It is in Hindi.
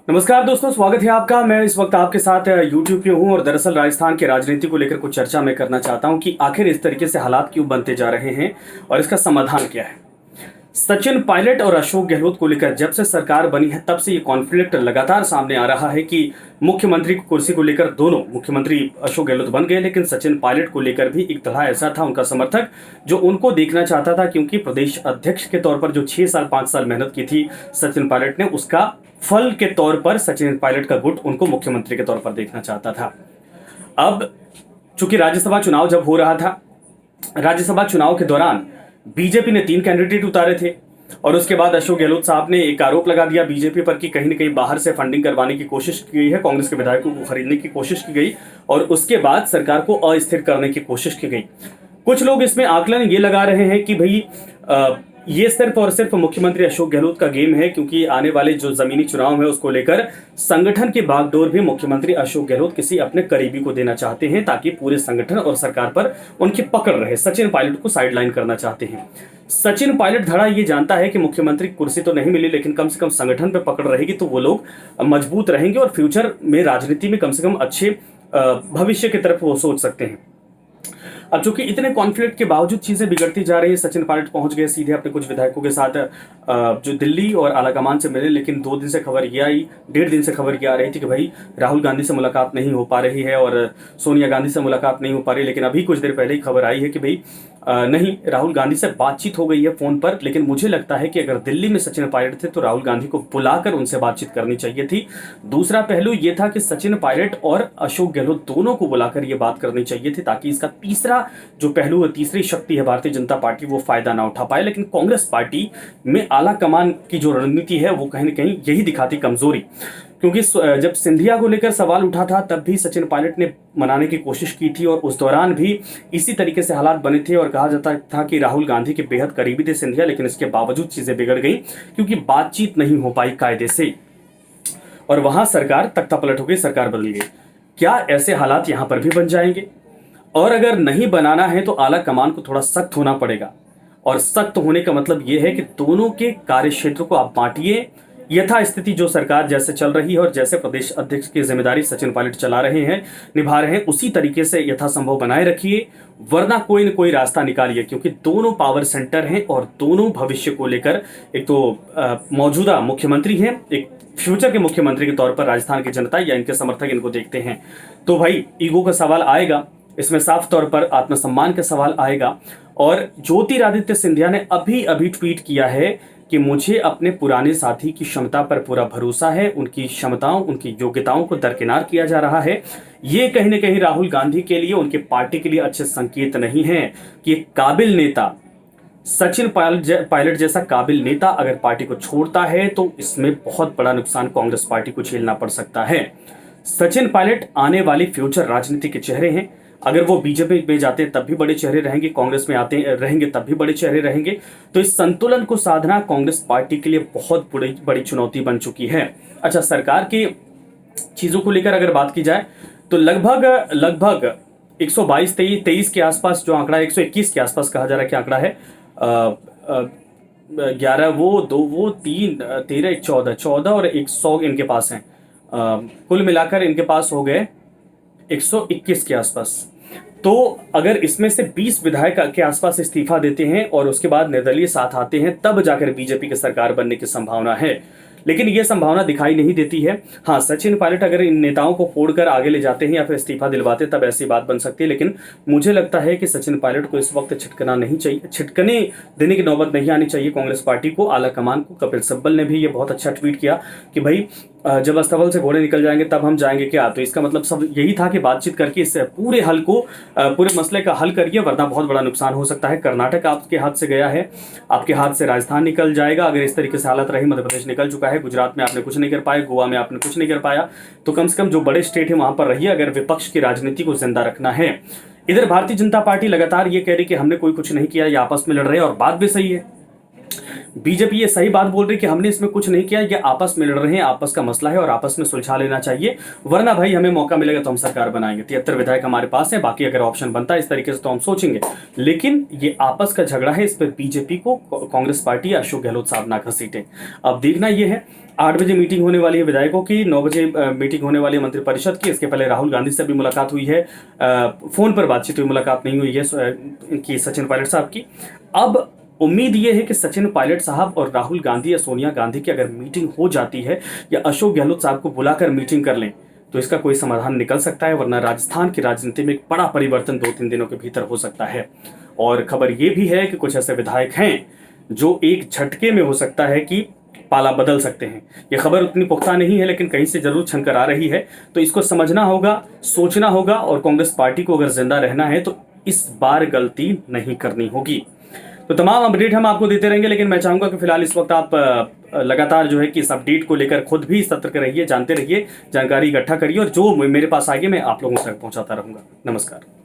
नमस्कार दोस्तों, स्वागत है आपका। मैं इस वक्त आपके साथ YouTube पे हूं और दरअसल राजस्थान की राजनीति को लेकर कुछ चर्चा मैं करना चाहता हूं कि आखिर इस तरीके से हालात क्यों बनते जा रहे हैं और इसका समाधान क्या है। सचिन पायलट और अशोक गहलोत को लेकर जब से सरकार बनी है तब से ये कॉन्फ्लिक्ट लगातार सामने आ रहा है कि मुख्यमंत्री की कुर्सी को लेकर दोनों मुख्यमंत्री अशोक गहलोत बन गए, लेकिन सचिन पायलट को लेकर भी एक तरह ऐसा था उनका समर्थक जो उनको देखना चाहता था, क्योंकि प्रदेश अध्यक्ष के तौर पर जो 6 साल 5 साल मेहनत की थी सचिन पायलट ने, उसका फल के तौर पर सचिन पायलट का गुट उनको मुख्यमंत्री के तौर पर देखना चाहता था। अब चूंकि राज्यसभा चुनाव जब हो रहा था, राज्यसभा चुनाव के दौरान बीजेपी ने 3 कैंडिडेट उतारे थे और उसके बाद अशोक गहलोत साहब ने एक आरोप लगा दिया बीजेपी पर कि कहीं न कहीं बाहर से फंडिंग करवाने की कोशिश की गई है, कांग्रेस के विधायकों को खरीदने की कोशिश की गई और उसके बाद सरकार को अस्थिर करने की कोशिश की गई। कुछ लोग इसमें आकलन ये लगा रहे हैं कि भाई ये सिर्फ और सिर्फ मुख्यमंत्री अशोक गहलोत का गेम है, क्योंकि आने वाले जो जमीनी चुनाव है उसको लेकर संगठन की बागडोर भी मुख्यमंत्री अशोक गहलोत किसी अपने करीबी को देना चाहते हैं ताकि पूरे संगठन और सरकार पर उनकी पकड़ रहे। सचिन पायलट को साइडलाइन करना चाहते हैं। सचिन पायलट धड़ा ये जानता है कि मुख्यमंत्री कुर्सी तो नहीं मिली, लेकिन कम से कम संगठन पर पकड़ रहेगी तो वो लोग मजबूत रहेंगे और फ्यूचर में राजनीति में कम से कम अच्छे भविष्य की तरफ वो सोच सकते हैं। अब चूंकि इतने कॉन्फ्लिक्ट के बावजूद चीजें बिगड़ती जा रही है, सचिन पायलट पहुंच गए सीधे अपने कुछ विधायकों के साथ जो दिल्ली और आलाकमान से मिले, लेकिन 2 दिन से खबर ये आई, 1.5 दिन से खबर ये आ रही थी कि भाई राहुल गांधी से मुलाकात नहीं हो पा रही है और सोनिया गांधी से मुलाकात नहीं हो पा रही। लेकिन अभी कुछ देर पहले ही खबर आई है कि भाई नहीं, राहुल गांधी से बातचीत हो गई है फोन पर। लेकिन मुझे लगता है कि अगर दिल्ली में सचिन पायलट थे तो राहुल गांधी को बुलाकर उनसे बातचीत करनी चाहिए थी। दूसरा पहलू यह था कि सचिन पायलट और अशोक गहलोत दोनों को बुलाकर यह बात करनी चाहिए थी ताकि इसका तीसरा जो पहलू है, तीसरी शक्ति है भारतीय जनता पार्टी, वो फायदा ना उठा पाए। लेकिन कांग्रेस पार्टी में आला कमान की जो रणनीति है वो कहीं न कहीं यही दिखाती कमजोरी, क्योंकि जब सिंधिया को लेकर सवाल उठा था तब भी सचिन पायलट ने मनाने की कोशिश की थी और उस दौरान भी इसी तरीके से हालात बने थे और कहा जाता था कि राहुल गांधी के बेहद करीबी थे सिंधिया, लेकिन इसके बावजूद चीजें बिगड़ गई क्योंकि बातचीत नहीं हो पाई कायदे से और वहां सरकार तख्ता पलट हो गई, सरकार बदल गई। क्या ऐसे हालात यहां पर भी बन जाएंगे? और अगर नहीं बनाना है तो आला कमान को थोड़ा सख्त होना पड़ेगा और सख्त होने का मतलब यह है कि दोनों के कार्य क्षेत्र को आप बांटिए। यथा स्थिति जो सरकार जैसे चल रही है और जैसे प्रदेश अध्यक्ष की जिम्मेदारी सचिन पायलट चला रहे हैं, निभा रहे हैं, उसी तरीके से यथासंभव बनाए रखिए, वरना कोई न कोई रास्ता निकालिए, क्योंकि दोनों पावर सेंटर हैं और दोनों भविष्य को लेकर एक तो मौजूदा मुख्यमंत्री हैं, एक फ्यूचर के मुख्यमंत्री के तौर पर राजस्थान की जनता या इनके समर्थक इनको देखते हैं। तो भाई ईगो का सवाल आएगा, इसमें साफ तौर पर आत्मसम्मान का सवाल आएगा। और ज्योतिरादित्य सिंधिया ने अभी अभी ट्वीट किया है कि मुझे अपने पुराने साथी की क्षमता पर पूरा भरोसा है, उनकी क्षमताओं, उनकी योग्यताओं को दरकिनार किया जा रहा है। ये कहीं न कहीं राहुल गांधी के लिए, उनके पार्टी के लिए अच्छे संकेत नहीं है कि एक काबिल नेता, सचिन पायलट जैसा काबिल नेता अगर पार्टी को छोड़ता है तो इसमें बहुत बड़ा नुकसान कांग्रेस पार्टी को झेलना पड़ सकता है। सचिन पायलट आने वाली फ्यूचर राजनीति के चेहरे हैं। अगर वो बीजेपी में जाते हैं तब भी बड़े चेहरे रहेंगे, कांग्रेस में आते रहेंगे तब भी बड़े चेहरे रहेंगे। तो इस संतुलन को साधना कांग्रेस पार्टी के लिए बहुत बड़ी चुनौती बन चुकी है। अच्छा, सरकार की चीजों को लेकर अगर बात की जाए तो लगभग 122-23 के आसपास जो आंकड़ा है, 121 के आसपास कहा जा रहा है कि आंकड़ा है, 11 वो 2 वो 3 13 14 और 100 इनके पास हैं। कुल मिलाकर इनके पास हो गए 121 के आसपास। तो अगर इसमें से 20 विधायक के आसपास इस्तीफा देते हैं और उसके बाद निर्दलीय साथ आते हैं तब जाकर बीजेपी की सरकार बनने की संभावना है, लेकिन यह संभावना दिखाई नहीं देती है। हाँ, सचिन पायलट अगर इन नेताओं को फोड़कर आगे ले जाते हैं या फिर इस्तीफा दिलवाते तब ऐसी बात बन सकती है, लेकिन मुझे लगता है कि सचिन पायलट को इस वक्त छिटकना नहीं चाहिए, छिटकने देने की नौबत नहीं आनी चाहिए कांग्रेस पार्टी को, आला कमान को। कपिल सिब्बल ने भी ये बहुत अच्छा ट्वीट किया कि भाई जब अस्तबल से घोड़े निकल जाएंगे तब हम जाएंगे क्या। तो इसका मतलब सब यही था कि बातचीत करके इस पूरे हल को, पूरे मसले का हल करिए, वरना बहुत बड़ा नुकसान हो सकता है। कर्नाटक आपके हाथ से गया है, आपके हाथ से राजस्थान निकल जाएगा अगर इस तरीके से हालत रही। मध्य प्रदेश निकल चुका है, गुजरात में आपने कुछ नहीं कर पाए, गोवा में आपने कुछ नहीं कर पाया। तो कम से कम जो बड़े स्टेट है वहां पर रहिए अगर विपक्ष की राजनीति को जिंदा रखना है। इधर भारतीय जनता पार्टी लगातार ये कह रही कि हमने कोई कुछ नहीं किया, ये आपस में लड़ रहे हैं और बात भी सही है। बीजेपी ये सही बात बोल रही है कि हमने इसमें कुछ नहीं किया, ये आपस में लड़ रहे हैं, आपस का मसला है और आपस में सुलझा लेना चाहिए, वरना भाई हमें मौका मिलेगा तो हम सरकार बनाएंगे। 73 विधायक हमारे पास है, बाकी अगर ऑप्शन बनता है इस तरीके से तो हम सोचेंगे, लेकिन ये आपस का झगड़ा है, इस पर बीजेपी को कांग्रेस पार्टी या अशोक गहलोत साहब ना घसीटे। अब देखना ये है, 8 बजे मीटिंग होने वाली है विधायकों की, 9 बजे मीटिंग होने वाली है मंत्रिपरिषद की। इसके पहले राहुल गांधी से भी मुलाकात हुई है, फोन पर बातचीत हुई, मुलाकात नहीं हुई है इनकी सचिन पायलट साहब की। अब उम्मीद ये है कि सचिन पायलट साहब और राहुल गांधी या सोनिया गांधी की अगर मीटिंग हो जाती है या अशोक गहलोत साहब को बुलाकर मीटिंग कर लें तो इसका कोई समाधान निकल सकता है, वरना राजस्थान की राजनीति में एक बड़ा परिवर्तन 2-3 दिनों के भीतर हो सकता है। और खबर यह भी है कि कुछ ऐसे विधायक हैं जो एक झटके में हो सकता है कि पाला बदल सकते हैं। यह खबर उतनी पुख्ता नहीं है लेकिन कहीं से जरूर छनकर आ रही है, तो इसको समझना होगा, सोचना होगा, और कांग्रेस पार्टी को अगर जिंदा रहना है तो इस बार गलती नहीं करनी होगी। तो तमाम अपडेट हम आपको देते रहेंगे, लेकिन मैं चाहूंगा कि फिलहाल इस वक्त आप लगातार जो है कि इस अपडेट को लेकर खुद भी सतर्क रहिए, जानते रहिए, जानकारी इकट्ठा करिए, और जो मेरे पास आगे मैं आप लोगों तक पहुंचाता रहूंगा। नमस्कार।